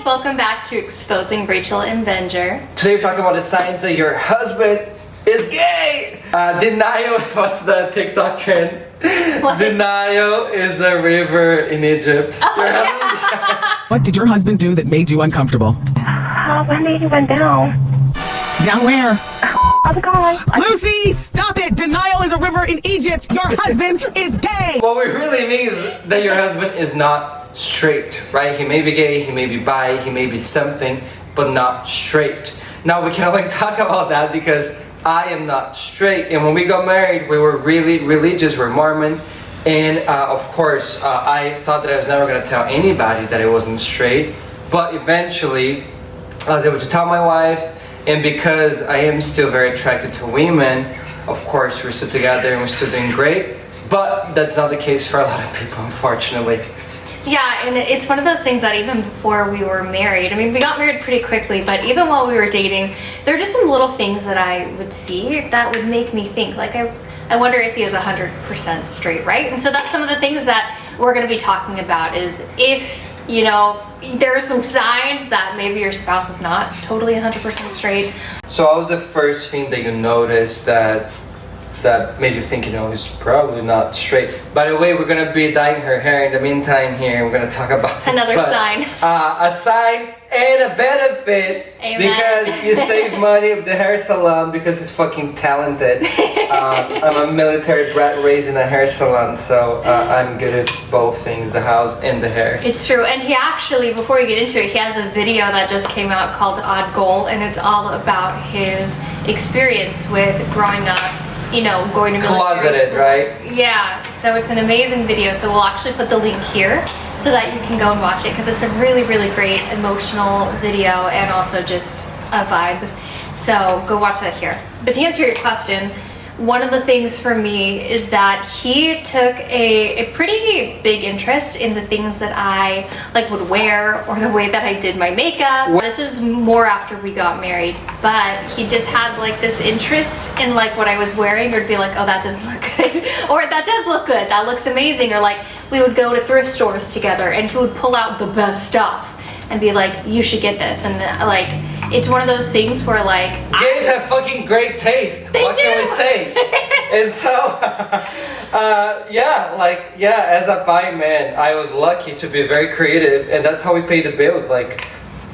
guys, welcome back to Exposing Rachel and Benjor. Today we're talking about the signs that your husband is gay! Denial, what's the TikTok trend? What? Denial is a river in Egypt. Oh, What did your husband do that made you uncomfortable? I made he went down. Down where? How's it going? Lucy, stop it! Denial is a river in Egypt! Your husband is gay! What we really mean is that your husband is not straight, right? He may be gay, he may be bi, he may be something, but not straight. Now we can only talk about that because I am not straight, and when we got married we were really religious, we're Mormon, and of course I thought that I was never going to tell anybody that I wasn't straight, but eventually I was able to tell my wife, and because I am still very attracted to women, of course we're still together and we're still doing great, but that's not the case for a lot of people, unfortunately. yeah, and it's one of those things that even before we were married, I mean, we got married pretty quickly, but even while we were dating, there are just some little things that I would see that would make me think, like, I wonder if he is 100% straight, right? And so that's some of the things that we're going to be talking about is if, you know, there are some signs that maybe your spouse is not totally 100% straight. So what was the first thing that you noticed that made you think, you know, he's probably not straight? By the way, we're going to be dyeing her hair in the meantime here. We're going to talk about Another this, sign. A sign and a benefit. Amen. Because you save money with the hair salon because he's fucking talented. I'm a military brat raised in a hair salon, so I'm good at both things, the house and the hair. It's true, and he actually, before we get into it, he has a video that just came out called Odd Goal, and it's all about his experience with growing up, you know, going to military Closeted, school. right? Yeah, so it's an amazing video, so we'll actually put the link here so that you can go and watch it, because it's a really, really great emotional video and also just a vibe. So go watch that here. But to answer your question, one of the things for me is that he took a pretty big interest in the things that I like would wear or the way that I did my makeup. This is more after we got married, but he just had like this interest in like what I was wearing, or to be like, oh, that doesn't look good, or that does look good, that looks amazing, or like we would go to thrift stores together and he would pull out the best stuff and be like, you should get this, and like it's one of those things where like Gays have fucking great taste. What can we say? And so, as a bi man, I was lucky to be very creative, and that's how we pay the bills. Like,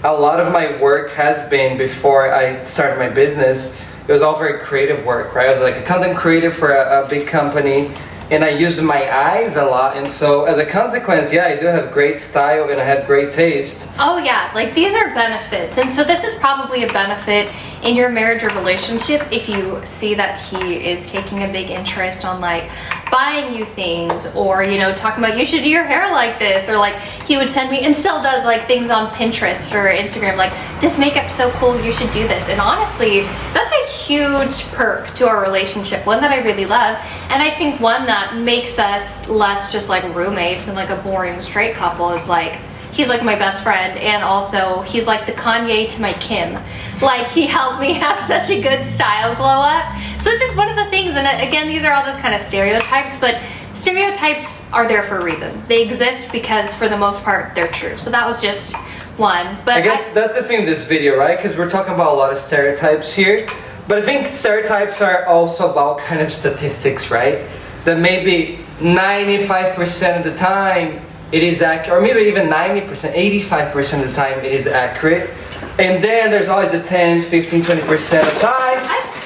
a lot of my work has been, before I started my business, it was all very creative work, right? I was like a content creator for a big company, and I used my eyes a lot, and so as a consequence, yeah, I do have great style and I had great taste. oh yeah, like these are benefits, and so this is probably a benefit in your marriage or relationship if you see that he is taking a big interest on like buying you things, or you know, talking about you should do your hair like this, or like he would send me, and still does, like things on Pinterest or Instagram like, this makeup's so cool, you should do this. And honestly, that's a huge perk to our relationship, one that I really love, and I think one that makes us less just like roommates and like a boring straight couple is like, he's like my best friend, and also he's like the Kanye to my Kim. Like, he helped me have such a good style glow up. So it's just one of the things, and again, these are all just kind of stereotypes, but stereotypes are there for a reason. They exist because for the most part they're true. So that was just one. But I guess that's the theme of this video, right? Because we're talking about a lot of stereotypes here, but I think stereotypes are also about kind of statistics, right? That maybe 95% of the time it is accurate, or maybe even 90%, 85% of the time it is accurate. And then there's always the 10, 15, 20% of the time.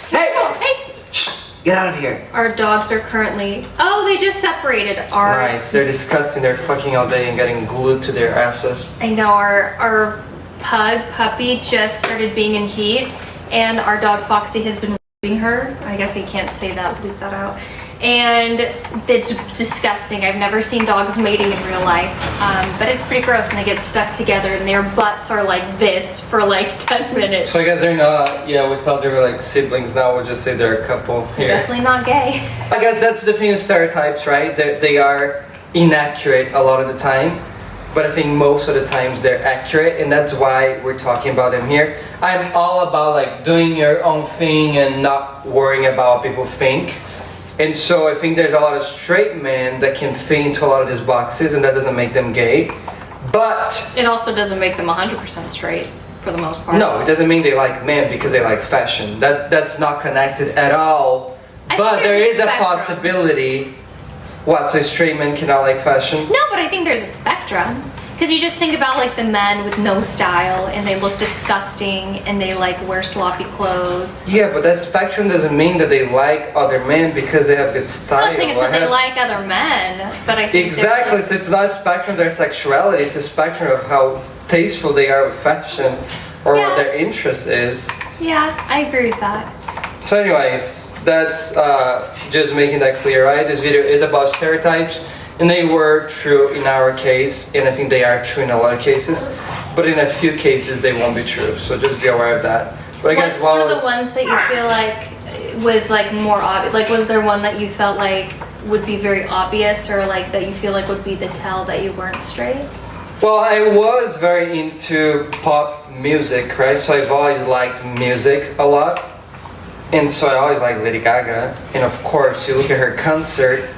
hey, Shh, get out of here. our dogs are currently, oh, they just separated. Nice, they're disgusting, they're fucking all day and getting glued to their asses. I know, our puppy just started being in heat, and our dog Foxy has been whipping her. I guess you can't say that, bleep that out. And it's disgusting. I've never seen dogs mating in real life, but it's pretty gross, and they get stuck together and their butts are like this for like 10 minutes. So I guess they're not, yeah, we thought they were like siblings, now we'll just say they're a couple here. Definitely not gay. I guess that's the thing with stereotypes, right? They are inaccurate a lot of the time, but I think most of the times they're accurate, and that's why we're talking about them here. I'm all about like doing your own thing and not worrying about what people think. And so I think there's a lot of straight men that can fit into a lot of these boxes, and that doesn't make them gay. But It also doesn't make them 100% straight for the most part. no, it doesn't mean they like men because they like fashion. That's not connected at all. I But think there there's is a a spectrum. possibility. What? So straight men cannot like fashion? No, but I think there's a spectrum. Because you just think about like the men with no style and they look disgusting and they like wear sloppy clothes. Yeah, but that spectrum doesn't mean that they like other men because they have good style. I'm not saying it's or that they have- like other men, but I think Exactly, there's it's not a spectrum of their sexuality, it's a spectrum of how tasteful they are with fashion or Yeah. what their interest is. Yeah, I agree with that. So anyways, that's just making that clear, right? This video is about stereotypes and they were true in our case and I think they are true in a lot of cases, but in a few cases they won't be true, so just be aware of that. But I guess What's one of was- the ones that you feel like was like more obvious? Like was there one that you felt like would be very obvious or like that you feel like would be the tell that you weren't straight? Well, I was very into pop music, right? So I've always liked music a lot. And so I always liked Lady Gaga. And of course, you look at her concert,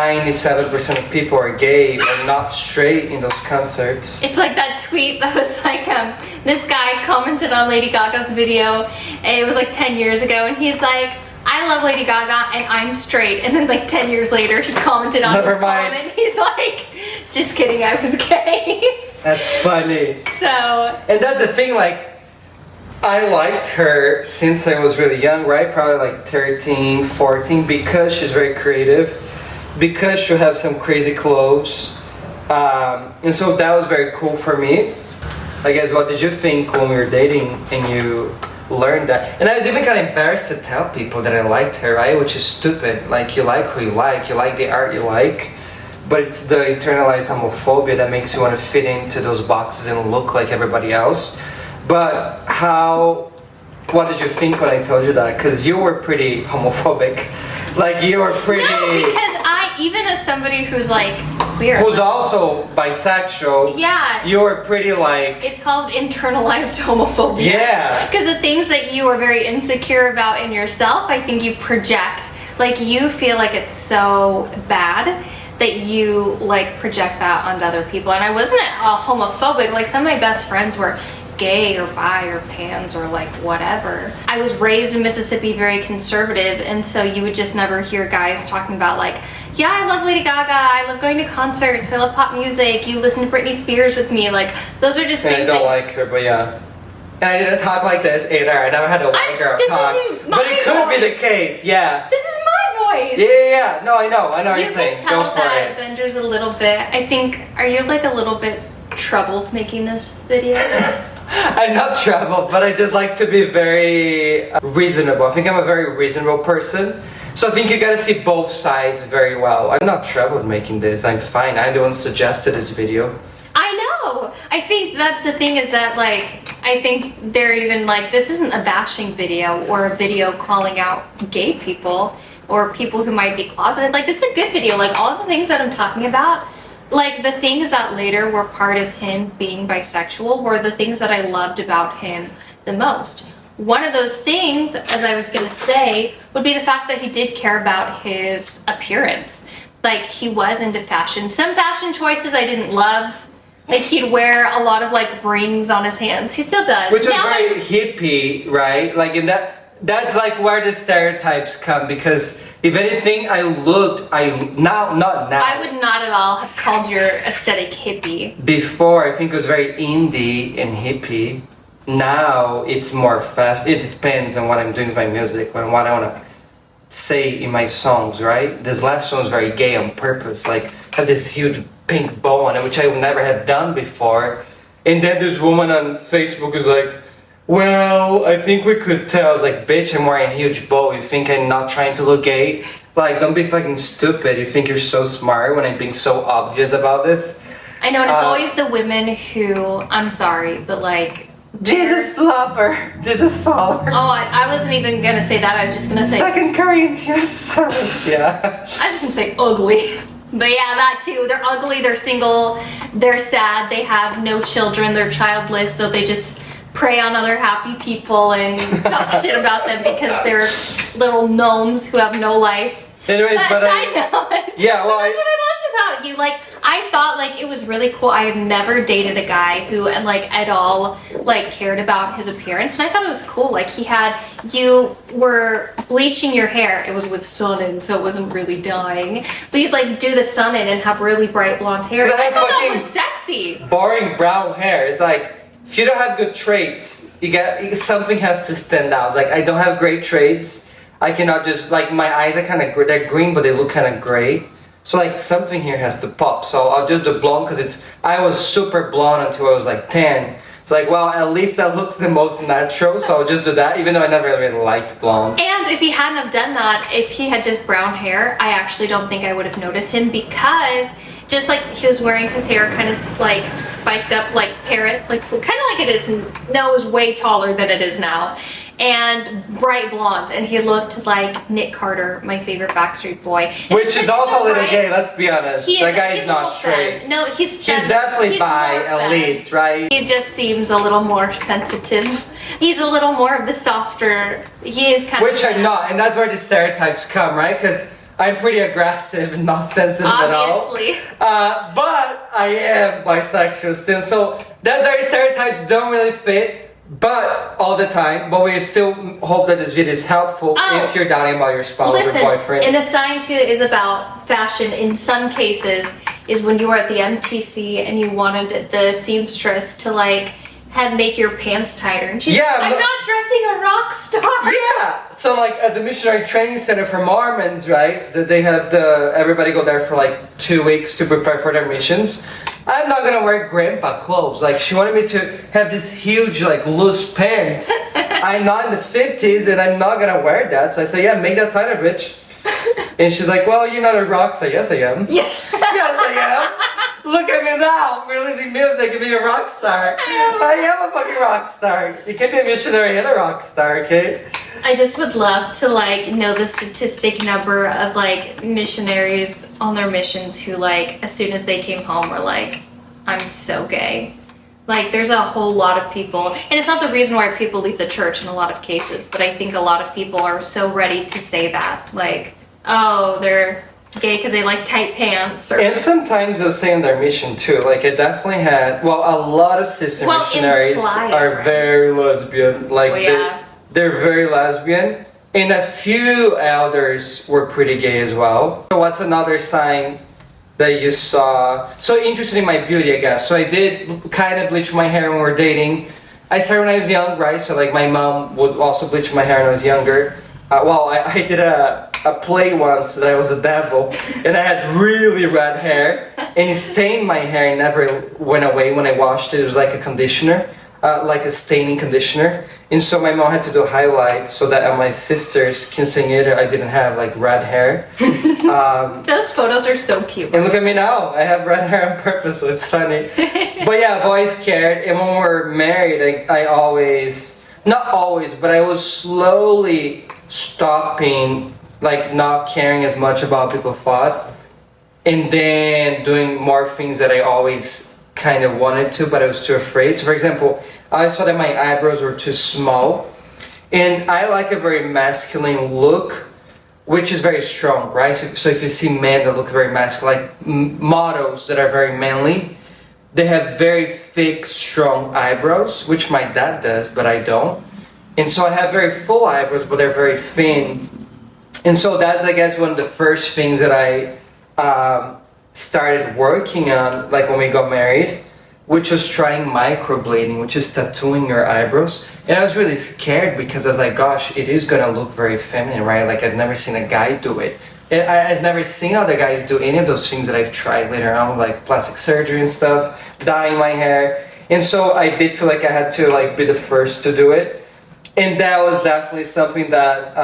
97% of people are gay or not straight in those concerts. It's like that tweet that was like, this guy commented on Lady Gaga's video, and it was like 10 years ago, and he's like, I love Lady Gaga and I'm straight. And then like 10 years later, he commented on Never his mind. comment. He's like, just kidding, I was gay. That's funny. So, And that's the thing, like, I liked her since I was really young, right? Probably like 13, 14, because she's very creative, because she'll have some crazy clothes. And so that was very cool for me. I guess, what did you think when we were dating and you learned that? And I was even kind of embarrassed to tell people that I liked her, right? Which is stupid. Like, you like who you like the art you like, but it's the internalized homophobia that makes you want to fit into those boxes and look like everybody else. But what did you think when I told you that? Because you were pretty homophobic. Like, you were pretty... no, because even as somebody who's like queer. Who's also bisexual. Yeah. You were pretty like... It's called internalized homophobia. Yeah. Because the things that you are very insecure about in yourself, I think you project. Like, you feel like it's so bad that you like project that onto other people. And I wasn't homophobic. Like, some of my best friends were gay or bi or pans or like whatever. I was raised in Mississippi, very conservative, and so you would just never hear guys talking about like, yeah, I love Lady Gaga, I love going to concerts, I love pop music, you listen to Britney Spears with me. Like, those are just And I things don't that like her, but yeah. And I didn't talk like this either. I never had a white girl this talk. isn't my But it could be voice. the case, yeah. This is my voice. Yeah. No, I know what You you're saying. can tell Go for that it. Benjor's a little bit, I think, are you like a little bit troubled making this video? I'm not troubled, but I just like to be very reasonable. I think I'm a very reasonable person. So I think you gotta see both sides very well. I'm not troubled making this. I'm fine. I'm the one who suggested this video. I know. I think that's the thing is that like, I think they're even like, this isn't a bashing video or a video calling out gay people or people who might be closeted. Like, this is a good video. Like, all of the things that I'm talking about, like the things that later were part of him being bisexual were the things that I loved about him the most. One of those things, as I was gonna say, would be the fact that he did care about his appearance. Like, he was into fashion. Some fashion choices I didn't love. Like, he'd wear a lot of like rings on his hands. He still does. Which was Now, very hippie, right? Like in that's like where the stereotypes come, because if anything, not now. I would not at all have called your aesthetic hippie. Before, I think it was very indie and hippie. Now it's more fashion. It depends on what I'm doing with my music and what I want to say in my songs, right? This last song is very gay on purpose. Like, had this huge pink bow on it, which I would never have done before. And then this woman on Facebook is like, well, I think we could tell. I was like, bitch, I'm wearing a huge bow. You think I'm not trying to look gay? Like, don't be fucking stupid. You think you're so smart when I'm being so obvious about this? I know, and it's always the women who, I'm sorry, but like... Jesus lover, Jesus follower. Oh, I wasn't even gonna say that. I was just gonna say... Second Corinthians 7. Yeah. I was just gonna say ugly. But yeah, that too. They're ugly, they're single, they're sad, they have no children, they're childless, so they just prey on other happy people and talk shit about them because they're little gnomes who have no life. Anyways, but side note. yeah, well, That's what I loved about you? Like, I thought like it was really cool. I had never dated a guy who like at all like cared about his appearance, and I thought it was cool. Like you were bleaching your hair. It was with sun-in, so it wasn't really dyeing. But you'd like do the sun-in and have really bright blonde hair. I thought that was sexy. Boring brown hair. It's like if you don't have good traits, something has to stand out. It's like I don't have great traits. I cannot just like my eyes are kind of they're green, but they look kind of gray. So like something here has to pop. So I'll just do blonde because I was super blonde until I was like 10. It's like, well, at least that looks the most natural, so I'll just do that, even though I never really liked blonde. And if he hadn't have done that, if he had just brown hair, I actually don't think I would have noticed him, because just like he was wearing his hair kind of like spiked up like parrot, like kind of like it is now, is way taller than it is now, and bright blonde, and he looked like Nick Carter, my favorite Backstreet Boy. And which is also a little gay, let's be honest. That guy is not straight. Femme. No, he's definitely bi, at least, right? He just seems a little more sensitive. He's a little more of the softer. He is kind of. Which I'm not, and that's where the stereotypes come, right? Because I'm pretty aggressive and not sensitive at all. Obviously. But I am bisexual still, so that's where stereotypes don't really fit. But all the time, but we still hope that this video is helpful if you're doubting about your spouse or boyfriend. And a sign too is about fashion in some cases is when you were at the MTC and you wanted the seamstress to like make your pants tighter, and she's like, I'm not dressing a rock star. Yeah. So like at the missionary training center for Mormons, right? They have everybody go there for like 2 weeks to prepare for their missions. I'm not gonna wear grandpa clothes. Like she wanted me to have this huge like loose pants. I'm not in the 50s and I'm not gonna wear that. So I say, yeah, make that tighter, bitch. And she's like, well, you're not a rock star. Yes, I am. Yeah. Yes, I am. Look at me now, releasing music and being a rock star. I am a fucking rock star. You can be a missionary and a rock star, okay? I just would love to like know the statistic number of like missionaries on their missions who like as soon as they came home were like, I'm so gay. Like there's a whole lot of people, and it's not the reason why people leave the church in a lot of cases, but I think a lot of people are so ready to say that, like, oh, they're gay because they like tight pants. And sometimes they'll say on their mission too. Like I definitely had, a lot of sister missionaries are very lesbian. Like they're very lesbian. And a few elders were pretty gay as well. So what's another sign that you saw? So interested in my beauty, I guess. So I did kind of bleach my hair when we were dating. I started when I was young, right? So like my mom would also bleach my hair when I was younger. I did a play once that I was a devil, and I had really red hair, and it stained my hair and never went away when I washed it. It was like a conditioner, like a staining conditioner. And so my mom had to do highlights so that my sisters can see it. I didn't have like red hair. Those photos are so cute. And look at me now. I have red hair on purpose, so it's funny. But yeah, I've always cared. And when we were married, I always, not always, but I was slowly stopping, like not caring as much about what people thought. And then doing more things that I always kind of wanted to, but I was too afraid. So for example, I saw that my eyebrows were too small, and I like a very masculine look, which is very strong, right? So if you see men that look very masculine, like models that are very manly, they have very thick, strong eyebrows, which my dad does, but I don't. And so I have very full eyebrows, but they're very thin. And so that's, I guess, one of the first things that I started working on, like when we got married, which was trying microblading, which is tattooing your eyebrows. And I was really scared because I was like, gosh, it is gonna look very feminine, right? Like I've never seen a guy do it. And I've never seen other guys do any of those things that I've tried later on, like plastic surgery and stuff, dyeing my hair. And so I did feel like I had to like be the first to do it. And that was definitely something that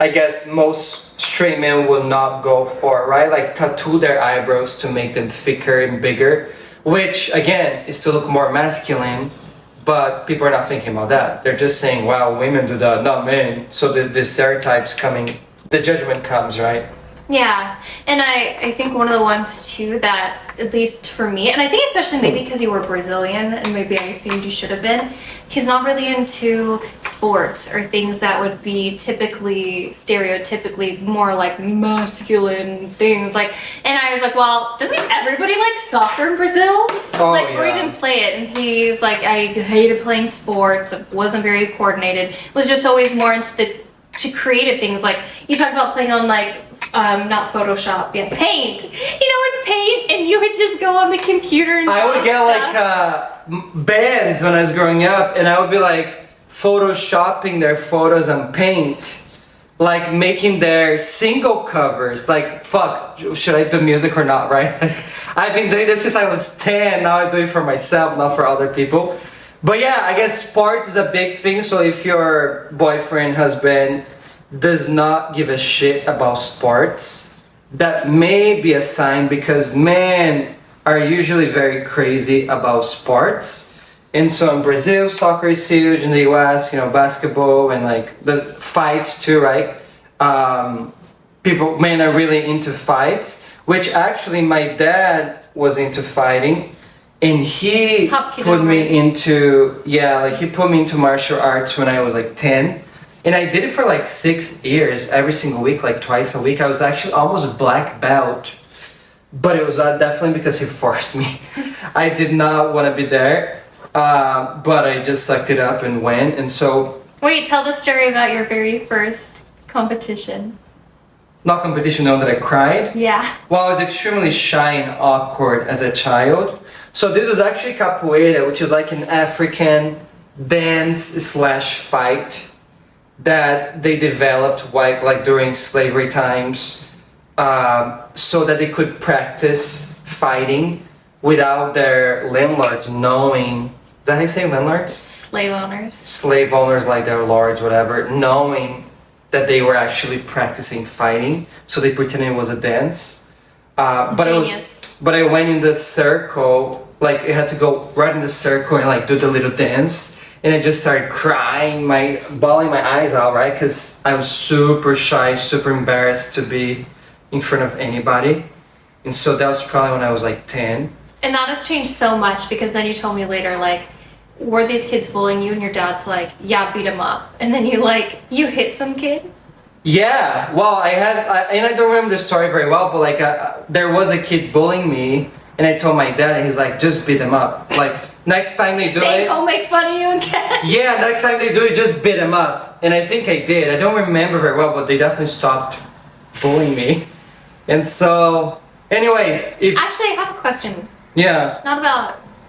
I guess most straight men would not go for, right? Like tattoo their eyebrows to make them thicker and bigger, which again is to look more masculine, but people are not thinking about that. They're just saying, wow, women do that, not men. So the stereotypes coming, the judgment comes, right? Yeah, and I think one of the ones too that, at least for me, and I think especially maybe because you were Brazilian and maybe I assumed you should have been, he's not really into sports or things that would be typically, stereotypically more like masculine things. Like, and I was like, well, doesn't everybody like soccer in Brazil? Oh, Or even play it? And he's like, I hated playing sports, wasn't very coordinated, was just always more into to creative things. Like you talked about playing on like not Photoshop, Paint. In Paint, and you would just go on the computer and I would get stuff. like bands when I was growing up, and I would be like photoshopping their photos on Paint, like making their single covers. Like, fuck, should I do music or not, right? Like, I've been doing this since I was 10. Now I do it for myself, not for other people. But yeah, I guess sports is a big thing. So if your boyfriend, husband does not give a shit about sports, that may be a sign, because men are usually very crazy about sports. And so in Brazil, soccer is huge. In the US, basketball and like the fights too, right? Men are really into fights, which actually my dad was into fighting. And he put me into, he put me into martial arts when I was like 10. And I did it for like 6 years, every single week, like twice a week. I was actually almost a black belt. But it was definitely because he forced me. I did not want to be there. But I just sucked it up and went. And so... Wait, tell the story about your very first competition. Not competition, no, that I cried? Yeah. Well, I was extremely shy and awkward as a child. So this was actually capoeira, which is like an African dance/fight that they developed like during slavery times, so that they could practice fighting without their landlords knowing. Is that how you say landlords? Slave owners. Slave owners, like their lords, whatever, knowing that they were actually practicing fighting. So they pretended it was a dance. But I went in the circle, like I had to go right in the circle and like do the little dance. And I just started crying, bawling my eyes out, right? Because I was super shy, super embarrassed to be in front of anybody. And so that was probably when I was like 10. And that has changed so much, because then you told me later, like, were these kids bullying you? And your dad's like, yeah, beat them up. And then you hit some kid? Yeah, well, and I don't remember the story very well, but like there was a kid bullying me, and I told my dad, and he's like, just beat him up. Like, next time they do They it... go make fun of you again? Yeah, next time they do it, just beat him up. And I think I did. I don't remember very well, but they definitely stopped bullying me. And so, anyways, Actually, I have a question. Yeah. Not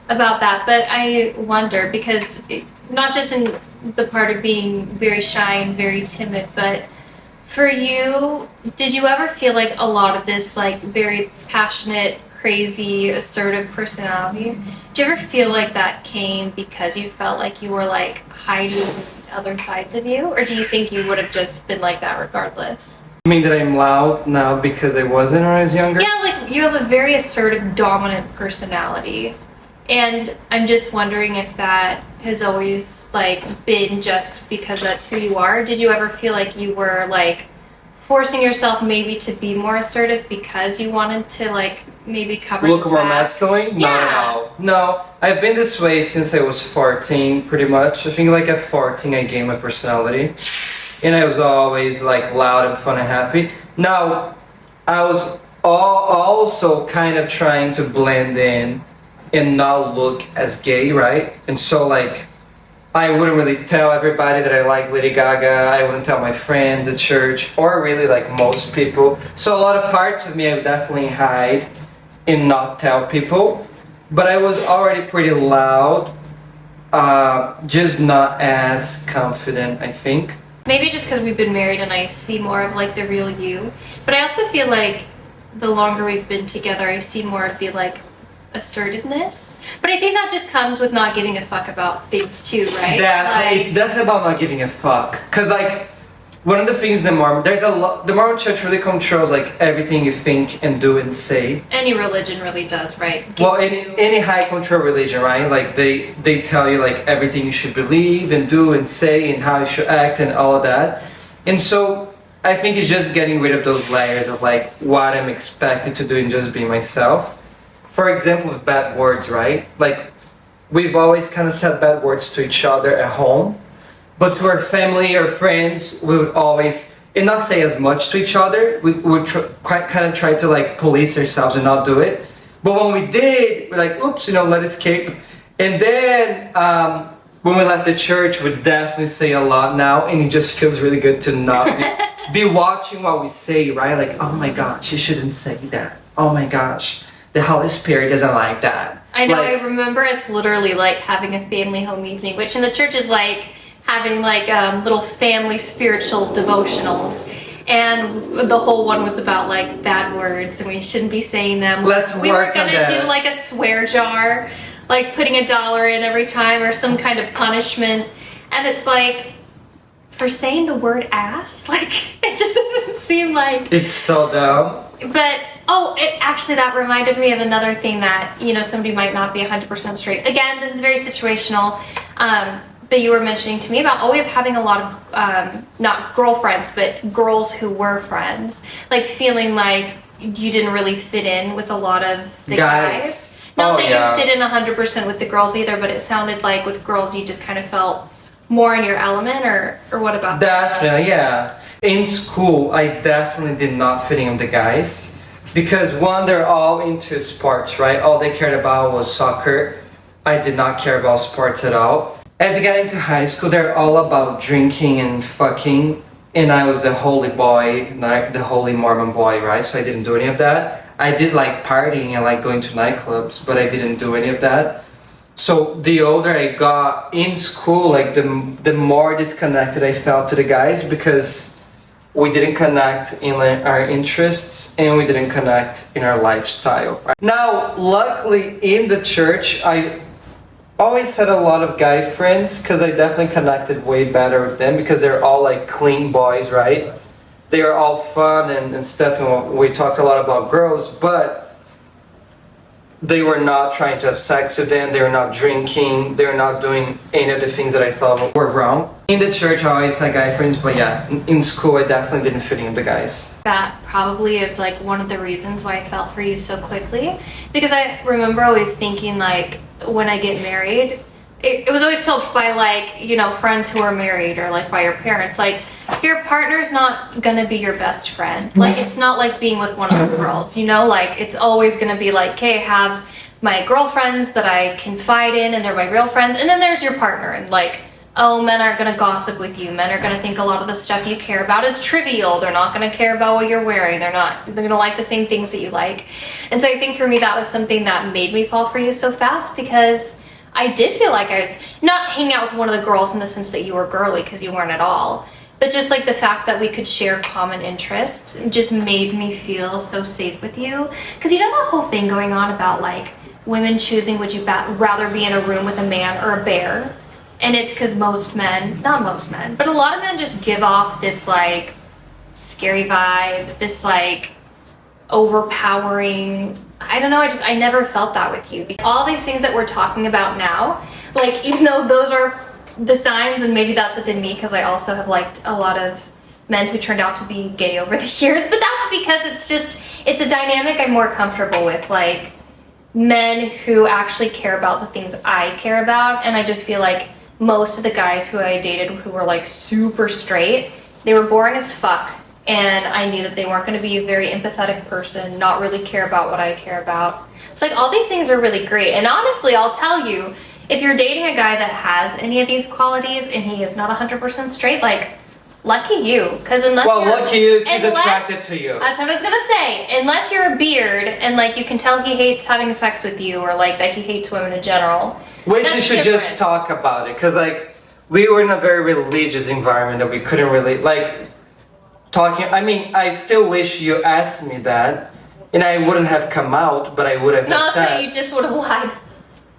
about that, but I wonder, because not just in the part of being very shy and very timid, but for you, did you ever feel like a lot of this like very passionate, crazy, assertive personality, did you ever feel like that came because you felt like you were like hiding other sides of you? Or do you think you would have just been like that regardless? You mean that I'm loud now because I wasn't when I was younger? Yeah, like you have a very assertive, dominant personality. And I'm just wondering if that has always like been just because that's who you are. Did you ever feel like you were like forcing yourself maybe to be more assertive because you wanted to like maybe cover look the more fact? masculine? Yeah. Not at all. No, I've been this way since I was 14, pretty much. I think like at 14 I gained my personality. And I was always like loud and fun and happy. Now, I was also kind of trying to blend in and not look as gay, right? And so like, I wouldn't really tell everybody that I like Lady Gaga. I wouldn't tell my friends at church, or really like most people. So a lot of parts of me I would definitely hide and not tell people. But I was already pretty loud, just not as confident, I think. Maybe just because we've been married and I see more of like the real you. But I also feel like the longer we've been together, I see more of the like assertiveness. But I think that just comes with not giving a fuck about things too, right? It's definitely about not giving a fuck. Cause like, one of the things the Mormon Church really controls like everything you think and do and say. Any religion really does, right? Well, any high control religion, right? Like they tell you like everything you should believe and do and say and how you should act and all of that. And so I think it's just getting rid of those layers of like what I'm expected to do and just be myself. For example, with bad words, right? Like we've always kind of said bad words to each other at home, but to our family or friends, we would always, and not say as much to each other, we would kind of try to like police ourselves and not do it. But when we did, we're like, oops, let it escape. And then when we left the church, we definitely say a lot now, and it just feels really good to not be watching what we say, right? Like, oh my gosh, you shouldn't say that. Oh my gosh, the Holy Spirit doesn't like that. I know, like, I remember us literally like having a family home evening, which in the church is like having like little family spiritual devotionals. And the whole one was about like bad words and we shouldn't be saying them. We were gonna do like a swear jar, like putting $1 in every time or some kind of punishment. And it's like, for saying the word ass, like it just doesn't seem like it's so dumb. But it actually, that reminded me of another thing that somebody might not be 100% straight. Again, this is very situational. But you were mentioning to me about always having a lot of not girlfriends, but girls who were friends, like feeling like you didn't really fit in with a lot of the guys. Not that you fit in 100% with the girls either, but it sounded like with girls you just kind of felt more in your element, or what about that? Definitely, yeah. In school, I definitely did not fit in with the guys because one, they're all into sports, right? All they cared about was soccer. I did not care about sports at all. As I got into high school, they're all about drinking and fucking, and I was the holy boy, like the holy Mormon boy, right? So I didn't do any of that. I did like partying and like going to nightclubs, but I didn't do any of that. So the older I got in school, like the more disconnected I felt to the guys because we didn't connect in our interests and we didn't connect in our lifestyle. Right? Now, luckily in the church, I always had a lot of guy friends because I definitely connected way better with them because they're all like clean boys, right? They are all fun and stuff, and we talked a lot about girls, but they were not trying to have sex with them, they were not drinking, they were not doing any of the things that I thought were wrong. In the church, I always had guy friends, but yeah, in school, I definitely didn't fit in with the guys. That probably is like one of the reasons why I fell for you so quickly, because I remember always thinking like, when I get married, it was always told by like, friends who are married or like by your parents, like your partner's not gonna be your best friend. Like it's not like being with one of the girls, like it's always gonna be like, okay, I have my girlfriends that I confide in and they're my real friends, and then there's your partner, and like, oh, men aren't gonna gossip with you. Men are gonna think a lot of the stuff you care about is trivial. They're not gonna care about what you're wearing. They're gonna like the same things that you like. And so I think for me that was something that made me fall for you so fast, because I did feel like I was not hanging out with one of the girls in the sense that you were girly, because you weren't at all, but just like the fact that we could share common interests just made me feel so safe with you. Because that whole thing going on about like women choosing would you rather be in a room with a man or a bear? And it's because most men, not most men, but a lot of men just give off this like scary vibe, this like overpowering, I don't know, I never felt that with you. All these things that we're talking about now, like even though those are the signs, and maybe that's within me because I also have liked a lot of men who turned out to be gay over the years, but that's because it's a dynamic I'm more comfortable with, like men who actually care about the things I care about. And I just feel like most of the guys who I dated who were like super straight, they were boring as fuck, and I knew that they weren't going to be a very empathetic person, not really care about what I care about. So like all these things are really great, and honestly I'll tell you, if you're dating a guy that has any of these qualities and he is not 100% straight, like lucky you, because lucky you if he's attracted to you. That's what I was gonna say. Unless you're a beard and like you can tell he hates having sex with you, or like that he hates women in general. Which you should just talk about it, because like we were in a very religious environment that we couldn't really like talking. I mean, I still wish you asked me that, and I wouldn't have come out, but I would have said. So you just would have lied.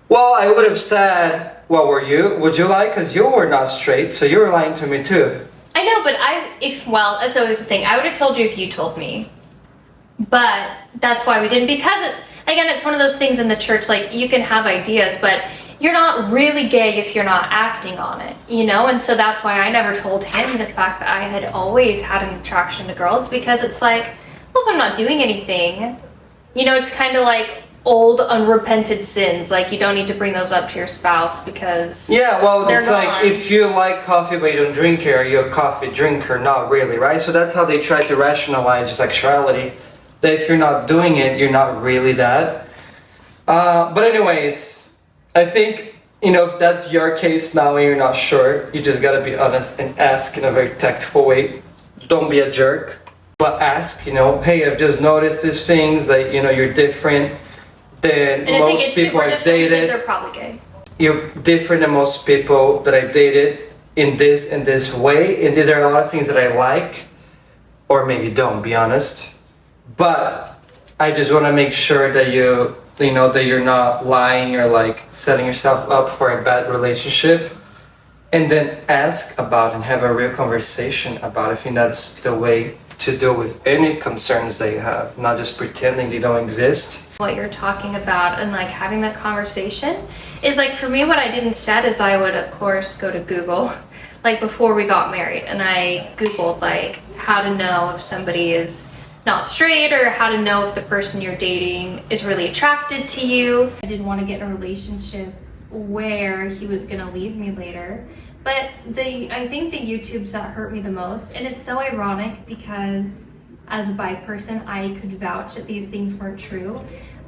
Well, I would have said, what were you? Would you lie? Because you were not straight, so you were lying to me too. I know, but that's always the thing. I would have told you if you told me. But that's why we didn't, because again, it's one of those things in the church, like you can have ideas, but you're not really gay if you're not acting on it, you know? And so that's why I never told him the fact that I had always had an attraction to girls, because it's like, well, if I'm not doing anything, you know, it's kind of like old unrepented sins. Like, you don't need to bring those up to your spouse because Yeah, well, they're it's like gone. if you like coffee but you don't drink it, are you a coffee drinker? Not really, right? So that's how they try to rationalize your sexuality. That if you're not doing it, you're not really that. But anyways, I think, you know, if that's your case now and you're not sure, you just gotta be honest and ask in a very tactful way. Don't be a jerk, but ask, you know, hey, I've just noticed these things that, you know, you're different than And I think most it's people super I've defensive, dated. they're probably gay. You're different than most people that I've dated in this way, and there are a lot of things that I like, or maybe don't, be honest. But I just want to make sure that you know that you're not lying or like setting yourself up for a bad relationship, and then ask about and have a real conversation about it. I think that's the way to deal with any concerns that you have, not just pretending they don't exist. What you're talking about and like having that conversation is like, for me, what I did instead is I would of course go to Google like before we got married, and I Googled like how to know if somebody is not straight, or how to know if the person you're dating is really attracted to you. I didn't want to get in a relationship where he was gonna leave me later. But I think the YouTubes that hurt me the most, and it's so ironic because as a bi person, I could vouch that these things weren't true.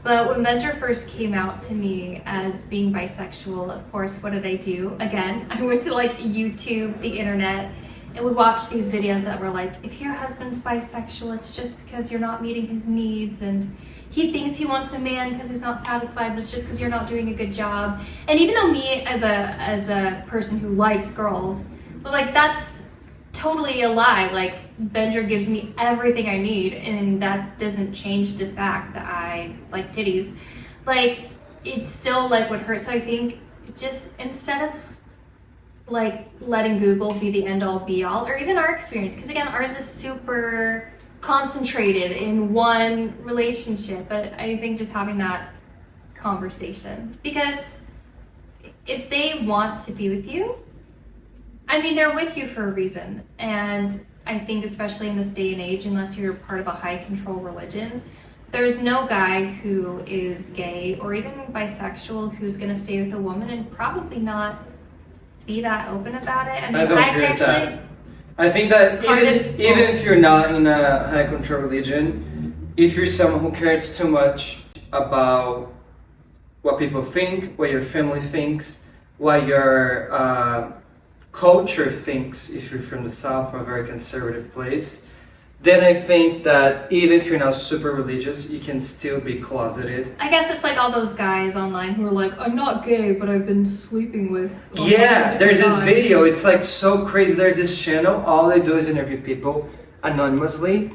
But when Benjor first came out to me as being bisexual, of course, what did I do? Again, I went to like YouTube, the internet, and would watch these videos that were like, if your husband's bisexual, it's just because you're not meeting his needs, and he thinks he wants a man because he's not satisfied, but it's just because you're not doing a good job. And even though me as a person who likes girls was like, that's totally a lie. Like, Benjor gives me everything I need, and that doesn't change the fact that I like titties. Like, it still like would hurt. So I think just instead of like letting Google be the end all be all, or even our experience, because again, ours is super concentrated in one relationship, but I think just having that conversation, because if they want to be with you, I mean, they're with you for a reason. And I think especially in this day and age, unless you're part of a high control religion, there's no guy who is gay or even bisexual who's going to stay with a woman and probably not be that open about it. I mean, don't agree with that. I think that even if you're not in a high control religion, if you're someone who cares too much about what people think, what your family thinks, what your culture thinks, if you're from the South or a very conservative place, then I think that even if you're not super religious, you can still be closeted. I guess it's like all those guys online who are like, I'm not gay, but I've been sleeping with. Yeah, there's this video, it's like so crazy. There's this channel, all they do is interview people anonymously,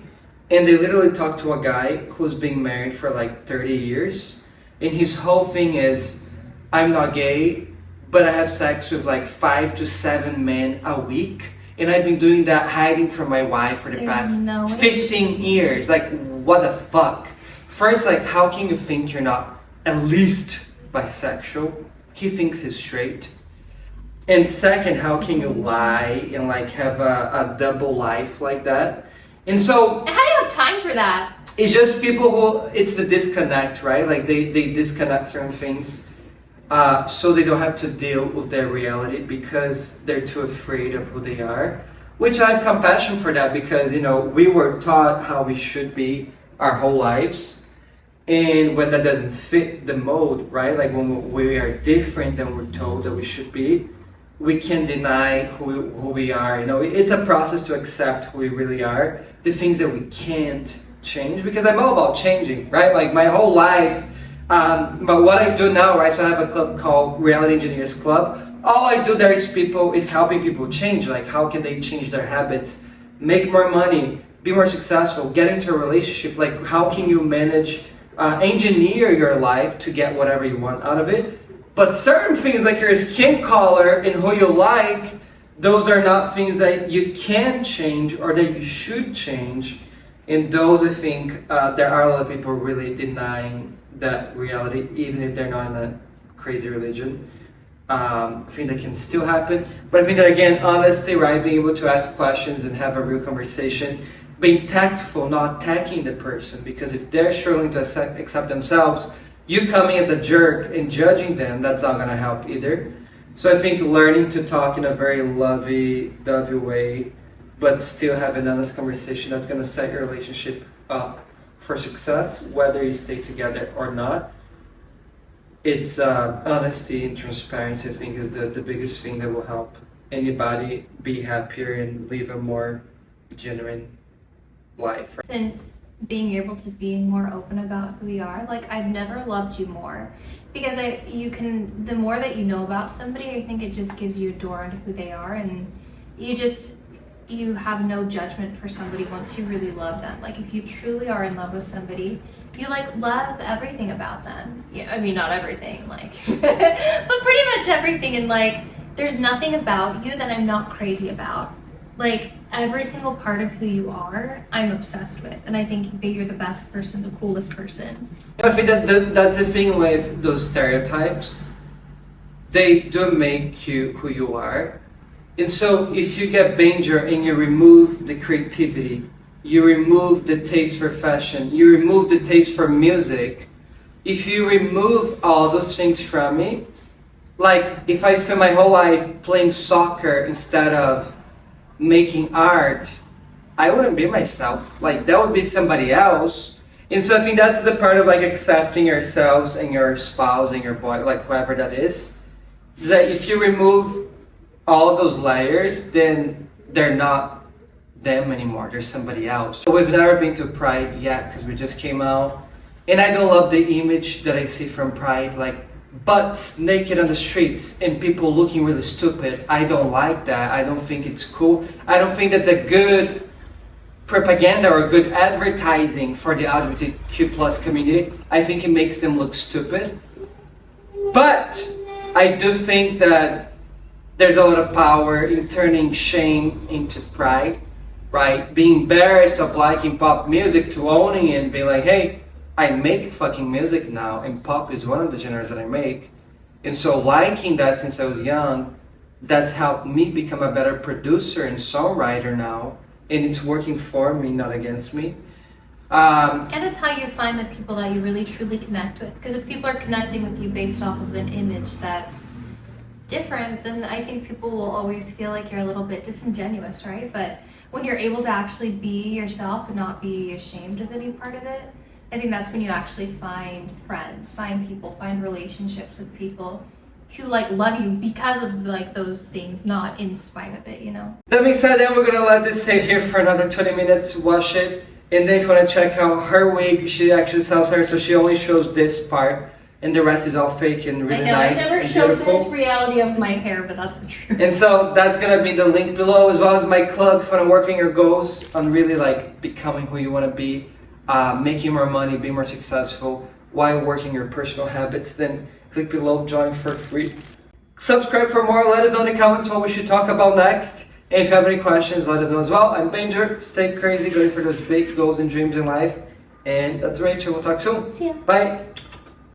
and they literally talk to a guy who's been married for like 30 years, and his whole thing is, I'm not gay, but I have sex with like 5 to 7 men a week, and I've been doing that hiding from my wife for the past 15 years. Like, what the fuck? First, like, how can you think you're not at least bisexual? He thinks he's straight. And second, how can you lie and like have a double life like that? And so, And how do you have time for that? it's just people who, it's the disconnect, right? Like they disconnect certain things. So they don't have to deal with their reality because they're too afraid of who they are. Which I have compassion for that, because, you know, we were taught how we should be our whole lives. And when that doesn't fit the mold, right? Like when we are different than we're told that we should be, we can deny who we are. You know, it's a process to accept who we really are. The things that we can't change, because I'm all about changing, right? Like my whole life. But what I do now, right, so I have a club called Reality Engineers Club. All I do there is helping people change. Like, how can they change their habits, make more money, be more successful, get into a relationship? Like, how can you manage, engineer your life to get whatever you want out of it? But certain things like your skin color and who you like, those are not things that you can change or that you should change. And those, I think, there are a lot of people really denying that reality, even if they're not in a crazy religion. I think that can still happen. But I think that again, honesty, right? Being able to ask questions and have a real conversation. Being tactful, not attacking the person. Because if they're struggling to accept themselves, you coming as a jerk and judging them, that's not gonna help either. So I think learning to talk in a very lovey-dovey way, but still have an honest conversation, that's gonna set your relationship up for success, whether you stay together or not. It's honesty and transparency, I think, is the biggest thing that will help anybody be happier and live a more genuine life. Since being able to be more open about who we are, like I've never loved you more, because the more that you know about somebody, I think it just gives you a door into who they are, and you have no judgment for somebody once you really love them. Like if you truly are in love with somebody, you like love everything about them. Yeah, I mean not everything, like but pretty much everything, and like there's nothing about you that I'm not crazy about. Like every single part of who you are, I'm obsessed with, and I think that you're the best person, the coolest person. I think that's the thing with those stereotypes. They do make you who you are. And so if you get Benjor and you remove the creativity, you remove the taste for fashion, you remove the taste for music, if you remove all those things from me, like if I spend my whole life playing soccer instead of making art, I wouldn't be myself. Like that would be somebody else. And so I think that's the part of like accepting yourselves and your spouse and your boy, like whoever that is that if you remove all those layers, then they're not them anymore, there's somebody else. So we've never been to Pride yet because we just came out, and I don't love the image that I see from Pride, like butts naked on the streets and people looking really stupid. I don't like that. I don't think it's cool. I don't think that's a good propaganda or good advertising for the LGBTQ plus community. I think it makes them look stupid. But I do think that there's a lot of power in turning shame into pride, right? Being embarrassed of liking pop music to owning it and being like, hey, I make fucking music now, and pop is one of the genres that I make. And so liking that since I was young, that's helped me become a better producer and songwriter now. And it's working for me, not against me. And it's how you find the people that you really truly connect with. Because if people are connecting with you based off of an image that's different, then I think people will always feel like you're a little bit disingenuous, right? But when you're able to actually be yourself and not be ashamed of any part of it, I think that's when you actually find friends, find people, find relationships with people who like love you because of like those things, not in spite of it, you know? That being said, then we're gonna let this sit here for another 20 minutes, wash it, and then if you wanna check out her wig, she actually sells her, so she only shows this part, and the rest is all fake and really nice I never and showed beautiful. this reality of my hair, but that's the truth. And so that's gonna be the link below, as well as my club for working your goals on really like becoming who you wanna be. Making more money, being more successful while working your personal habits, then click below, join for free. Subscribe for more, let us know in the comments what we should talk about next. And if you have any questions, let us know as well. I'm Benjor, stay crazy, going for those big goals and dreams in life. And that's Rachel, we'll talk soon. See ya. Bye.